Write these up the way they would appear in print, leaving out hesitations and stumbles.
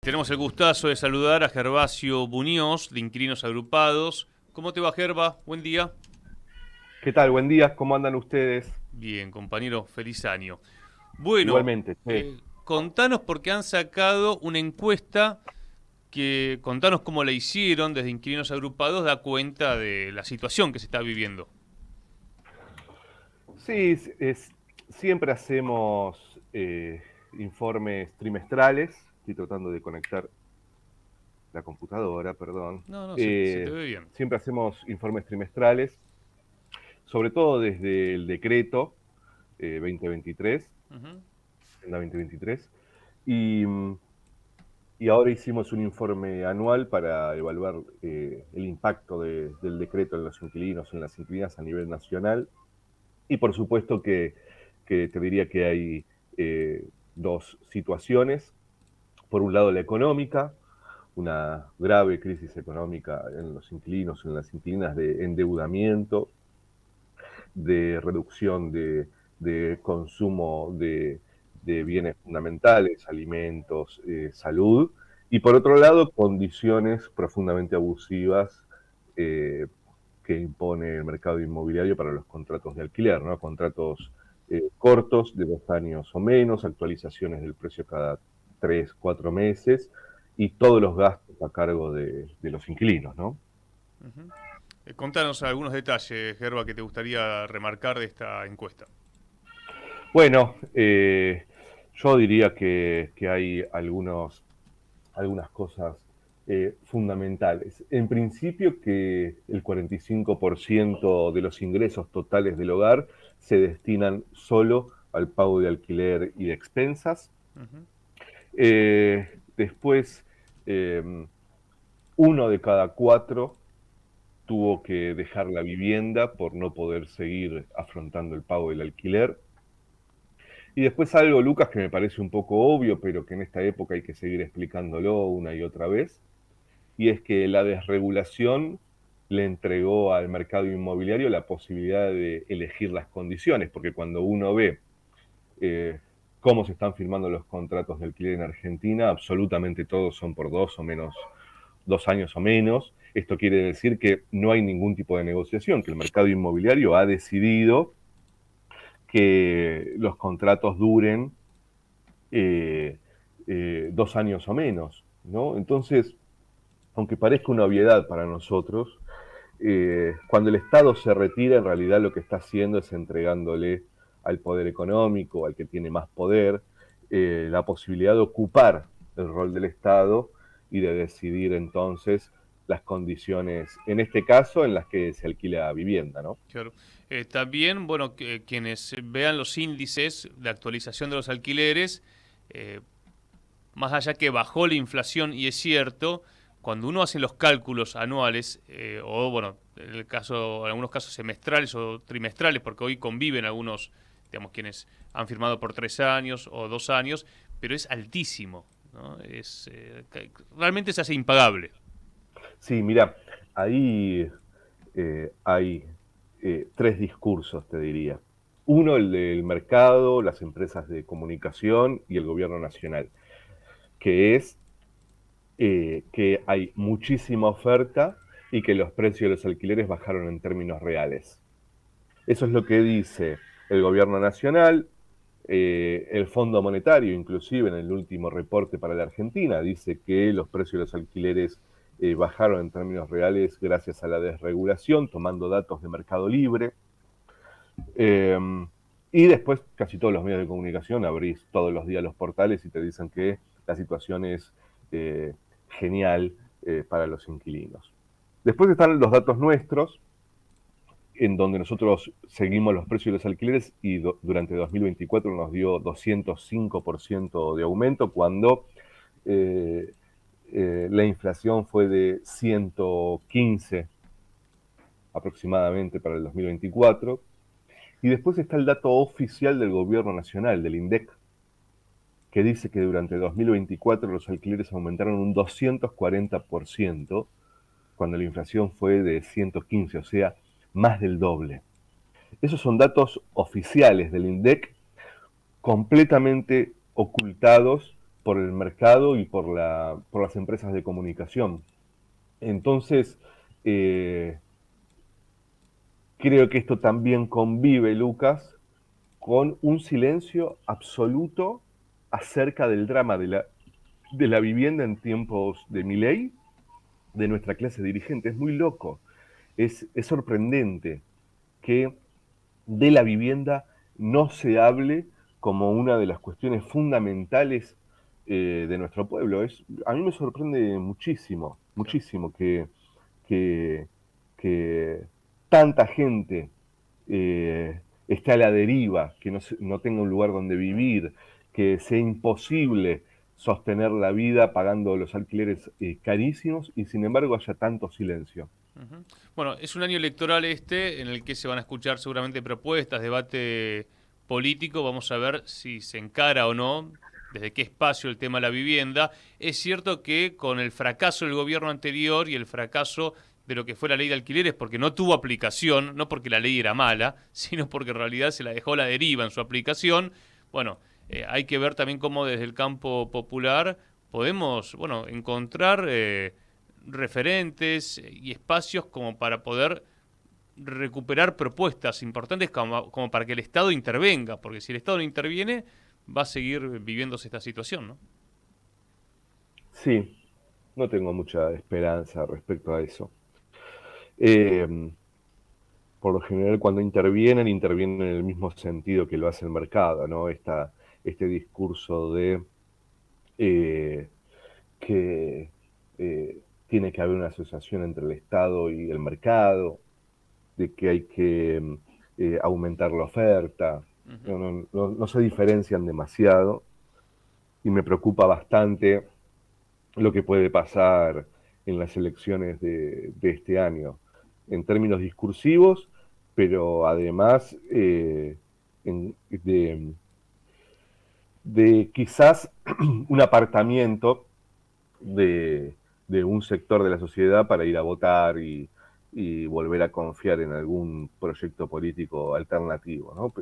Tenemos el gustazo de saludar a Gervasio Buñoz, de Inquilinos Agrupados. ¿Cómo te va, Gerva? Buen día. ¿Qué tal? Buen día, ¿cómo andan ustedes? Bien, compañero, feliz año. Bueno, Igualmente, sí. contanos porque han sacado una encuesta contanos cómo la hicieron desde Inquilinos Agrupados, da cuenta de la situación que se está viviendo. Sí, siempre hacemos informes trimestrales. Estoy tratando de conectar la computadora, perdón. No, no, se te ve bien. Siempre hacemos informes trimestrales, sobre todo desde el decreto 2023, Ujú. Agenda 2023, y, y ahora hicimos un informe anual para evaluar el impacto del decreto en los inquilinos, en las inquilinas a nivel nacional. Y por supuesto que te diría que hay dos situaciones. Por un lado, la económica, una grave crisis económica en los inquilinos, en las inquilinas, de endeudamiento, de reducción de consumo de bienes fundamentales, alimentos, salud. Y por otro lado, condiciones profundamente abusivas eh, que impone el mercado inmobiliario para los contratos de alquiler, ¿no? Contratos cortos de 2 años o menos, actualizaciones del precio cada 3, 4 meses y todos los gastos a cargo de los inquilinos, ¿no? Ujú. Contanos algunos detalles, Gerva, que te gustaría remarcar de esta encuesta. Bueno, yo diría que hay algunas cosas fundamentales. En principio, que el 45% de los ingresos totales del hogar se destinan solo al pago de alquiler y de expensas. Ujú. Después, eh, uno de cada cuatro tuvo que dejar la vivienda por no poder seguir afrontando el pago del alquiler. Y después algo, Lucas, que me parece un poco obvio, pero que en esta época hay que seguir explicándolo una y otra vez, y es que la desregulación le entregó al mercado inmobiliario la posibilidad de elegir las condiciones, porque cuando uno ve eh, cómo se están firmando los contratos de alquiler en Argentina, absolutamente todos son por 2 años o menos. Esto quiere decir que no hay ningún tipo de negociación, que el mercado inmobiliario ha decidido que los contratos duren eh, 2 años o menos, ¿no? Entonces, aunque parezca una obviedad para nosotros, cuando el Estado se retira, en realidad lo que está haciendo es entregándole al poder económico, al que tiene más poder, la posibilidad de ocupar el rol del Estado y de decidir entonces las condiciones, en este caso, en las que se alquila vivienda, ¿no? Claro. También, bueno, quienes vean los índices de actualización de los alquileres, eh, más allá que bajó la inflación, y es cierto, cuando uno hace los cálculos anuales, o bueno, en algunos casos semestrales o trimestrales, porque hoy conviven algunos, digamos, quienes han firmado por 3 años o 2 años, pero es altísimo, ¿no? Realmente se hace impagable. Sí, mira, ahí hay tres discursos, te diría. Uno, el del mercado, las empresas de comunicación y el gobierno nacional, que es que hay muchísima oferta y que los precios de los alquileres bajaron en términos reales. Eso es lo que dice el gobierno nacional, el Fondo Monetario, inclusive en el último reporte para la Argentina, dice que los precios de los alquileres bajaron en términos reales gracias a la desregulación, tomando datos de Mercado Libre. Eh, y después casi todos los medios de comunicación abrís todos los días los portales y te dicen que la situación es genial para los inquilinos. Después están los datos nuestros, en donde nosotros seguimos los precios de los alquileres y durante 2024 nos dio 205% de aumento cuando eh, la inflación fue de 115 aproximadamente para el 2024. Y después está el dato oficial del gobierno nacional, del INDEC, que dice que durante 2024 los alquileres aumentaron un 240%, cuando la inflación fue de 115, o sea, más del doble. Esos son datos oficiales del INDEC completamente ocultados por el mercado y por las empresas de comunicación. Entonces, eh, creo que esto también convive, Lucas, con un silencio absoluto acerca del drama de la vivienda en tiempos de Milei, de nuestra clase dirigente. Es muy loco, es sorprendente que de la vivienda no se hable como una de las cuestiones fundamentales de nuestro pueblo. A mí me sorprende muchísimo, Claro. muchísimo que, que tanta gente esté a la deriva, que no tenga un lugar donde vivir, que sea imposible sostener la vida pagando los alquileres carísimos y sin embargo haya tanto silencio. Ujú. Bueno, es un año electoral este en el que se van a escuchar seguramente propuestas, debate político. Vamos a ver si se encara o no, desde qué espacio el tema de la vivienda. Es cierto que con el fracaso del gobierno anterior y el fracaso de lo que fue la ley de alquileres, porque no tuvo aplicación, no porque la ley era mala, sino porque en realidad se la dejó a la deriva en su aplicación. Bueno, hay que ver también cómo desde el campo popular podemos, bueno, encontrar referentes y espacios como para poder recuperar propuestas importantes como para que el Estado intervenga, porque si el Estado no interviene, va a seguir viviéndose esta situación, ¿no? Sí, no tengo mucha esperanza respecto a eso. Eh, por lo general, cuando intervienen en el mismo sentido que lo hace el mercado, ¿no? Este discurso de eh, que tiene que haber una asociación entre el Estado y el mercado, de que hay que aumentar la oferta. Ujú. No se diferencian demasiado y me preocupa bastante lo que puede pasar en las elecciones de este año, en términos discursivos, pero además de quizás un apartamiento de un sector de la sociedad para ir a votar y volver a confiar en algún proyecto político alternativo, ¿no?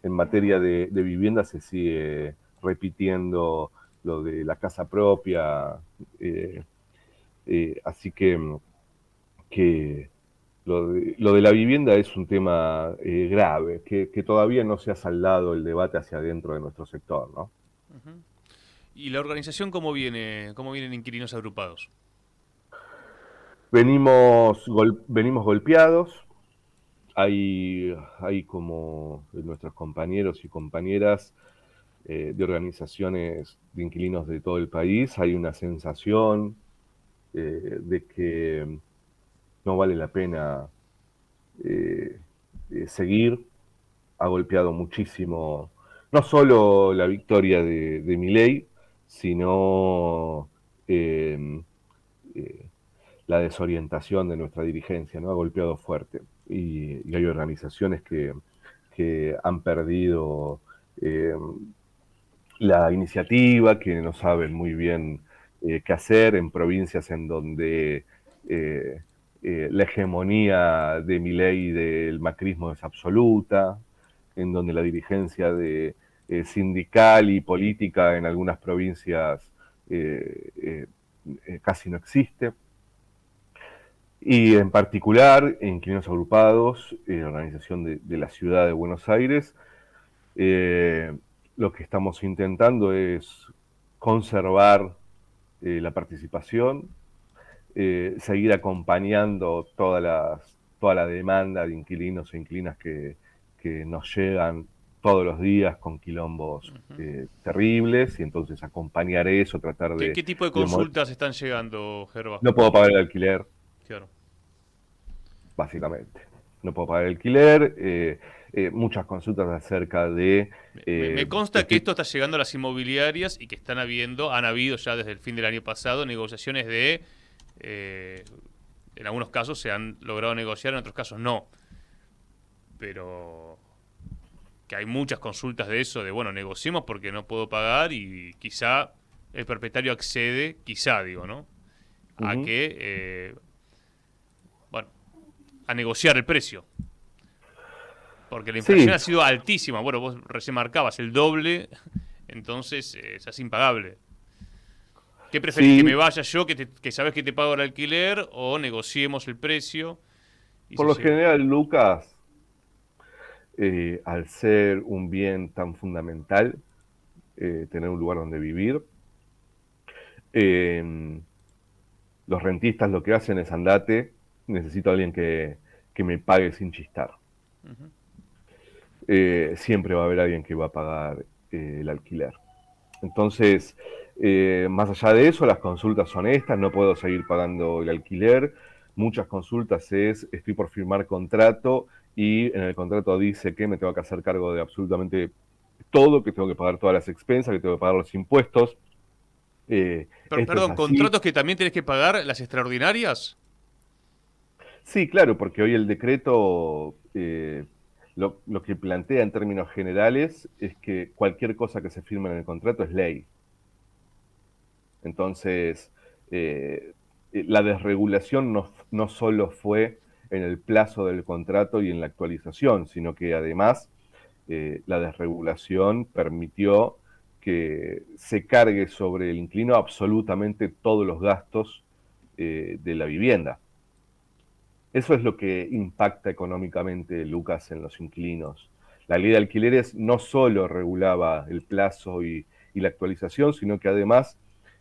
En materia de vivienda se sigue repitiendo lo de la casa propia, eh, así que lo de la vivienda es un tema grave, que todavía no se ha saldado el debate hacia adentro de nuestro sector, ¿no? Ujú. ¿Y la organización cómo viene? ¿Cómo vienen inquilinos agrupados? Venimos golpeados, hay como nuestros compañeros y compañeras de organizaciones de inquilinos de todo el país, hay una sensación de que no vale la pena eh, seguir. Ha golpeado muchísimo, no solo la victoria de Milei, sino eh, eh, la desorientación de nuestra dirigencia, ¿no? Ha golpeado fuerte. Y hay organizaciones que han perdido eh, la iniciativa, que no saben muy bien qué hacer en provincias en donde eh, la hegemonía de Milei y del macrismo es absoluta, en donde la dirigencia sindical y política en algunas provincias eh, eh, casi no existe. Y en particular, en Inquilinos Agrupados, organización de la ciudad de Buenos Aires, eh, lo que estamos intentando es conservar la participación, seguir acompañando toda la demanda de inquilinos e inquilinas que nos llegan todos los días con quilombos Ujú. terribles y entonces acompañar eso, tratar ¿Qué tipo de de consultas están llegando, Gerba? no puedo pagar el alquiler, Claro. básicamente. No puedo pagar el alquiler, muchas consultas acerca de Me consta que estoy esto está llegando a las inmobiliarias y que han habido ya desde el fin del año pasado negociaciones eh, en algunos casos se han logrado negociar, en otros casos no. Pero que hay muchas consultas de eso, de bueno, negociemos porque no puedo pagar y quizá el propietario accede, quizá digo, ¿no? A uh-huh. que, bueno, a negociar el precio. Porque la inflación Sí, ha sido altísima. Bueno, vos recién marcabas el doble entonces se hace impagable. ¿Qué preferís? ¿Que me Sí, vaya yo, que sabes que te pago el alquiler, o negociemos el precio y por se lo lleva? general, Lucas, al ser un bien tan fundamental, tener un lugar donde vivir, eh, los rentistas lo que hacen es andate, necesito a alguien que me pague sin chistar. Ujú. Siempre va a haber alguien que va a pagar el alquiler. Entonces, más allá de eso, las consultas son estas, no puedo seguir pagando el alquiler. Muchas consultas es, estoy por firmar contrato y en el contrato dice que me tengo que hacer cargo de absolutamente todo, que tengo que pagar todas las expensas, que tengo que pagar los impuestos. Esto es Perdón, así. ¿contratos que también tenés que pagar las extraordinarias? Sí, claro, porque hoy el decreto lo que plantea en términos generales es que cualquier cosa que se firme en el contrato es ley. Entonces, la desregulación no solo fue en el plazo del contrato y en la actualización, sino que además la desregulación permitió que se cargue sobre el inquilino absolutamente todos los gastos de la vivienda. Eso es lo que impacta económicamente, Lucas, en los inquilinos. La ley de alquileres no solo regulaba el plazo y la actualización, sino que además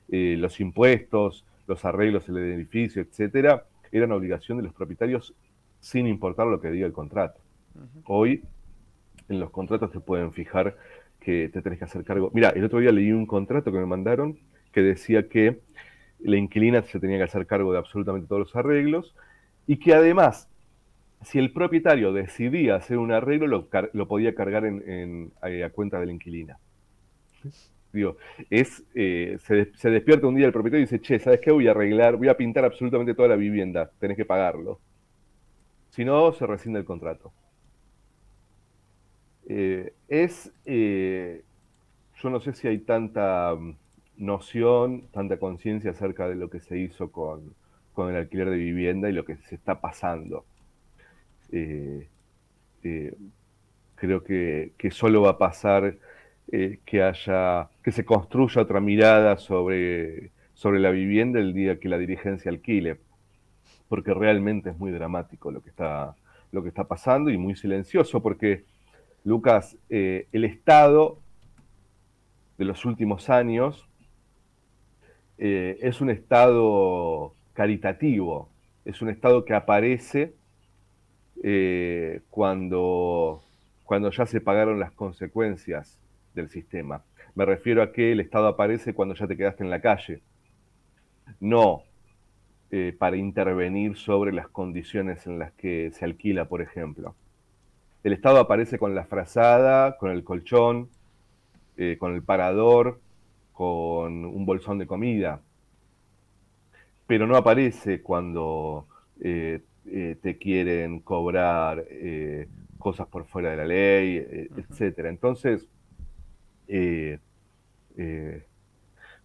los impuestos, los arreglos en el edificio, etcétera, eran obligación de los propietarios sin importar lo que diga el contrato. Ujú. Hoy en los contratos te pueden fijar que te tenés que hacer cargo. Mira, el otro día leí un contrato que me mandaron que decía que la inquilina se tenía que hacer cargo de absolutamente todos los arreglos y que además, si el propietario decidía hacer un arreglo, lo podía cargar a cuenta de la inquilina. Digo, se despierta un día el propietario y dice, che, ¿sabes qué? Voy a arreglar, voy a pintar absolutamente toda la vivienda, tenés que pagarlo. Si no, se rescinde el contrato. Yo no sé si hay tanta noción, tanta conciencia acerca de lo que se hizo con el alquiler de vivienda y lo que se está pasando. Eh, eh, Creo que solo va a pasar que se construya otra mirada sobre la vivienda el día que la dirigencia alquile, porque realmente es muy dramático lo que está pasando y muy silencioso, porque, Lucas, el Estado de los últimos años es un Estado caritativo, es un Estado que aparece cuando ya se pagaron las consecuencias del sistema. Me refiero a que el Estado aparece cuando ya te quedaste en la calle, no para intervenir sobre las condiciones en las que se alquila, por ejemplo. El Estado aparece con la frazada, con el colchón, con el parador, con un bolsón de comida, pero no aparece cuando te quieren cobrar cosas por fuera de la ley, Ujú. etcétera. Entonces, eh, eh,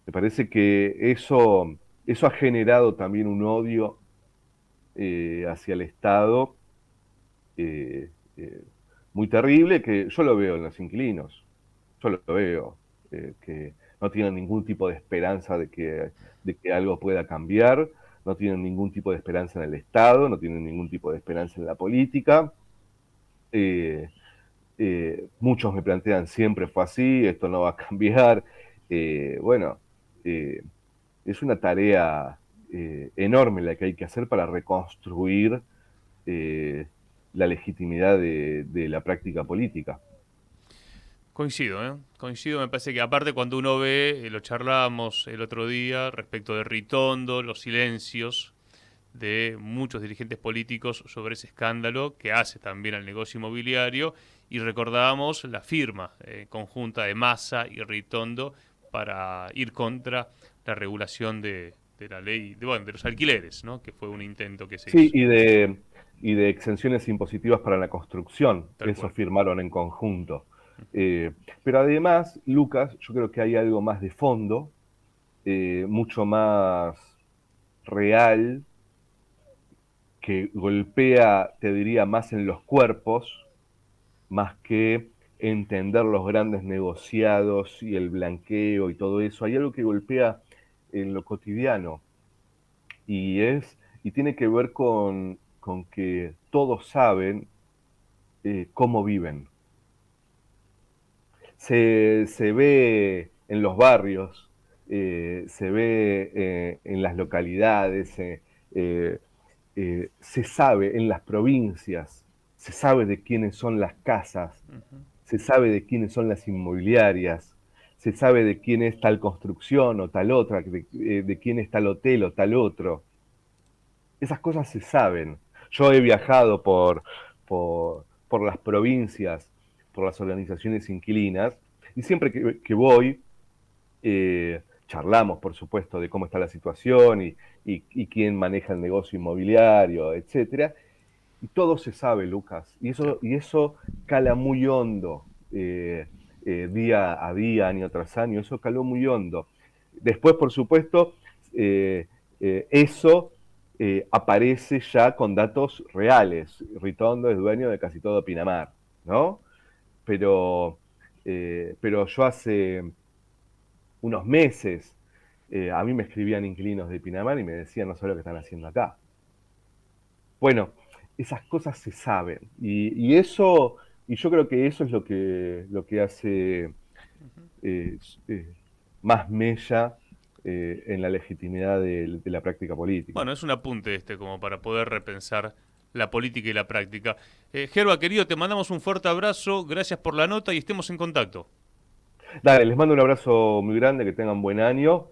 me parece que eso ha generado también un odio hacia el Estado eh, eh, muy terrible, que yo lo veo en los inquilinos, yo lo veo, que no tienen ningún tipo de esperanza de que algo pueda cambiar, no tienen ningún tipo de esperanza en el Estado, no tienen ningún tipo de esperanza en la política. Eh, Muchos me plantean, siempre fue así, esto no va a cambiar. Bueno, eh, es una tarea enorme la que hay que hacer para reconstruir eh, la legitimidad de la práctica política. Coincido, ¿eh? Coincido, me parece que aparte cuando uno ve, lo charlábamos el otro día respecto de Ritondo, los silencios de muchos dirigentes políticos sobre ese escándalo que hace también al negocio inmobiliario, y recordábamos la firma conjunta de Massa y Ritondo para ir contra la regulación de la ley, bueno, de los alquileres, ¿no? Que fue un intento que se Sí, hizo, y de exenciones impositivas para la construcción, tal eso cual. firmaron en conjunto. Pero además, Lucas, yo creo que hay algo más de fondo, mucho más real, que golpea, te diría, más en los cuerpos, más que entender los grandes negociados y el blanqueo y todo eso. Hay algo que golpea en lo cotidiano y tiene que ver con que todos saben cómo viven. Se ve en los barrios, se ve en las localidades, se sabe en las provincias, se sabe de quiénes son las casas, se sabe de quiénes son las inmobiliarias, se sabe de quién es tal construcción o tal otra, de quién es tal hotel o tal otro. Esas cosas se saben. Yo he viajado por las provincias, por las organizaciones inquilinas, y siempre que voy, charlamos, por supuesto, de cómo está la situación y quién maneja el negocio inmobiliario, etcétera. Y todo se sabe, Lucas, y eso cala muy hondo, día a día, año tras año, eso caló muy hondo. Después, por supuesto, eso aparece ya con datos reales. Ritondo es dueño de casi todo Pinamar, ¿no? Pero yo hace unos meses, a mí me escribían inquilinos de Pinamar y me decían, no sé lo que están haciendo acá. Bueno, esas cosas se saben. Y yo creo que eso es lo que hace eh, eh, más mella en la legitimidad de la práctica política. Bueno, es un apunte como para poder repensar la política y la práctica. Gerba, querido, te mandamos un fuerte abrazo, gracias por la nota y estemos en contacto. Dale, les mando un abrazo muy grande, que tengan buen año.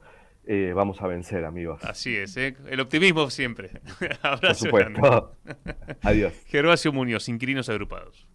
Vamos a vencer, amigos. Así es, el optimismo siempre. Por Abrazo grande. supuesto. Adiós. Gervasio Muñoz, Inquilinos Agrupados.